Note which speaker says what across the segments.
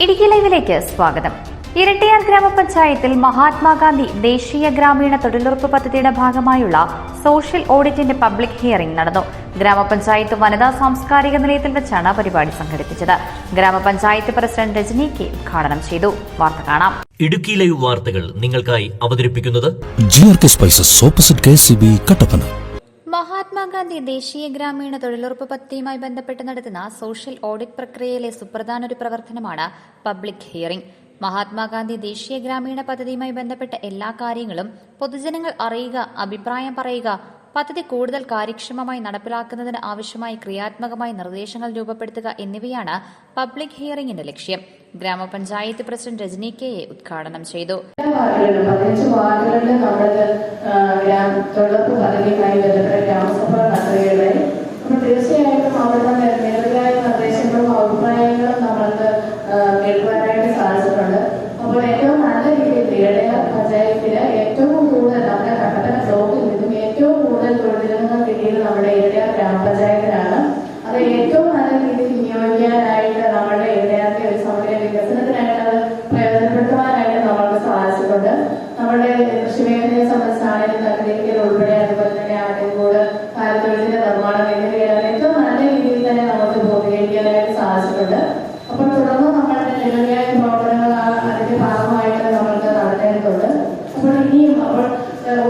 Speaker 1: ഇടുക്കി ലൈവിലേക്ക് സ്വാഗതം. ഇരട്ടിയാർ ഗ്രാമപഞ്ചായത്തിൽ മഹാത്മാഗാന്ധി ദേശീയ ഗ്രാമീണ തൊഴിലുറപ്പ് പദ്ധതിയുടെ ഭാഗമായുള്ള സോഷ്യൽ ഓഡിറ്റിന്റെ പബ്ലിക് ഹിയറിംഗ് നടന്നു. ഗ്രാമപഞ്ചായത്ത് വനിതാ സാംസ്കാരിക നിലയത്തിൽ വെച്ചാണ് പരിപാടി സംഘടിപ്പിച്ചത്. ഗ്രാമപഞ്ചായത്ത് പ്രസിഡന്റ് രജനി കെ ഉദ്ഘാടനം ചെയ്തു. വാർത്ത കാണാം.
Speaker 2: ഇടുക്കി ലൈവ് വാർത്തകൾ നിങ്ങൾക്കായി അവതരിപ്പിക്കുന്നത്
Speaker 3: GRK spices opposite KCB Kattappana.
Speaker 1: Mahatma Gandhi ദേശീയ ഗ്രാമീണ തൊഴിലുറപ്പ് പദ്ധതിയുമായി ബന്ധപ്പെട്ട് നടത്തുന്ന സോഷ്യൽ ഓഡിറ്റ് പ്രക്രിയയിലെ സുപ്രധാന ഒരു പ്രവർത്തനമാണ് പബ്ലിക് ഹിയറിംഗ്. മഹാത്മാഗാന്ധി ദേശീയ ഗ്രാമീണ പദ്ധതിയുമായി ബന്ധപ്പെട്ട എല്ലാ കാര്യങ്ങളും പൊതുജനങ്ങൾ അറിയുക, അഭിപ്രായം പറയുക, പദ്ധതി കൂടുതൽ കാര്യക്ഷമമായി നടപ്പിലാക്കുന്നതിന് ആവശ്യമായ ക്രിയാത്മകമായ നിർദ്ദേശങ്ങൾ രൂപപ്പെടുത്തുക എന്നിവയാണ് പബ്ലിക് ഹിയറിംഗിന്റെ ലക്ഷ്യം. ഗ്രാമപഞ്ചായത്ത് പ്രസിഡന്റ് രജനി കെ ഉദ്ഘാടനം ചെയ്തു.
Speaker 4: 15 വാർഡുകളിൽ നമ്മൾ തൊഴിലുറപ്പ് പദ്ധതിയുമായി ബന്ധപ്പെട്ട ഗ്രാമസഭാ നടത്തുകയുണ്ടായി. അപ്പോൾ തീർച്ചയായിട്ടും അവരുടെ നിരവധിയായ നിർദ്ദേശങ്ങളും അഭിപ്രായങ്ങളും നമ്മൾക്ക് കേൾക്കുവാനായിട്ട് സാധിച്ചിട്ടുണ്ട്. അപ്പോൾ ഏറ്റവും നല്ല രീതിയിൽ ഇടയാർ പഞ്ചായത്തില് ഏറ്റവും കൂടുതൽ നമ്മുടെ കട്ടപ്പന ബ്ലോക്കിൽ നിന്നും ഏറ്റവും കൂടുതൽ തൊഴിലിടങ്ങൾ കിട്ടിയത് നമ്മുടെ ഇടയാർ ഗ്രാമപഞ്ചായത്തിനാണ്. അത് ഏറ്റവും നല്ല രീതിയിൽ വിനിയോഗിക്കാനായിട്ട് നമ്മുടെ ഇടയാറിന്റെ ഒരു സമഗ്ര വികസനത്തിനായിട്ട് അത് പ്രയോജനപ്പെടുത്തുവാനായിട്ട് നമ്മൾക്ക് സാധിച്ചിട്ടുണ്ട്. നമ്മുടെ കൃഷിമേഖലയെ സംബന്ധിച്ചാണെങ്കിലും തകരീക്കൽ ഉൾപ്പെടെ അതുപോലെ തന്നെ ആട്ടിൻകൂട്, കാലിത്തൊഴുത്തിന്റെ നിർമ്മാണം എന്നിവയെല്ലാം ഏറ്റവും നല്ല രീതിയിൽ തന്നെ നമുക്ക് പൂർത്തീകരിക്കാനായിട്ട് സാധിച്ചിട്ടുണ്ട്. അപ്പോൾ തുടർന്ന് നമ്മളുടെ നിരവധിയായ പ്രവർത്തനങ്ങൾ അതിന്റെ ഭാഗമായിട്ട് നമ്മൾക്ക് നടത്തേണ്ടതുണ്ട്. അപ്പോൾ ഇനിയും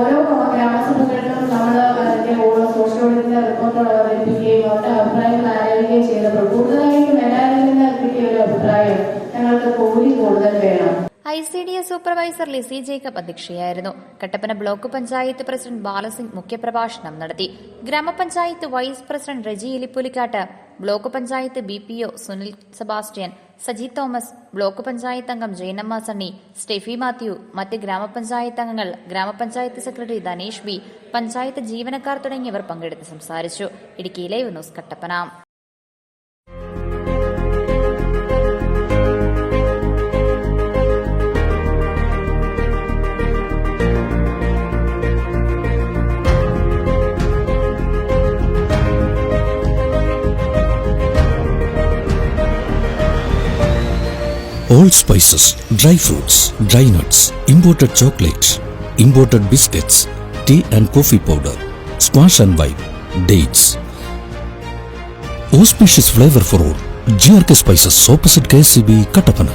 Speaker 4: ഓരോ ഗ്രാമസഭകളിലും നമ്മൾ അതിന്റെ സോഷ്യൽ ഓഡിറ്റിന്റെ റിപ്പോർട്ടുകൾ അവതരിപ്പിക്കുകയും അവരുടെ അഭിപ്രായങ്ങൾ ആരായുകയും ചെയ്തപ്പോൾ കൂടുതലായിട്ടും എല്ലാവരിൽ നിന്ന് കിട്ടിയ ഒരു അഭിപ്രായം ഞങ്ങൾക്ക് കൂലി കൂടുതൽ വേണം.
Speaker 1: ICDS സൂപ്പർവൈസർ ലിസി ജേക്കബ് അധ്യക്ഷയായിരുന്നു. കട്ടപ്പന ബ്ലോക്ക് പഞ്ചായത്ത് പ്രസിഡന്റ് ബാലസിംഗ് മുഖ്യപ്രഭാഷണം നടത്തി. ഗ്രാമപഞ്ചായത്ത് vice president Reji Elippulikkattu, block panchayat BPO Sunil Sebastian, Saji Thomas, block panchayat അംഗം ജയനമ്മ സണ്ണി, സ്റ്റെഫി മാത്യു, മറ്റ് ഗ്രാമപഞ്ചായത്ത് അംഗങ്ങൾ, ഗ്രാമപഞ്ചായത്ത് സെക്രട്ടറി ധനേഷ് B, പഞ്ചായത്ത് ജീവനക്കാർ തുടങ്ങിയവർ പങ്കെടുത്ത് സംസാരിച്ചു. Idukki live news Kattappana.
Speaker 3: All spices, dry fruits, dry nuts, imported chocolates, imported biscuits, tea and coffee powder, squash and wine, dates. Auspicious flavor for all. GRK Spices opposite KCB Kattapana.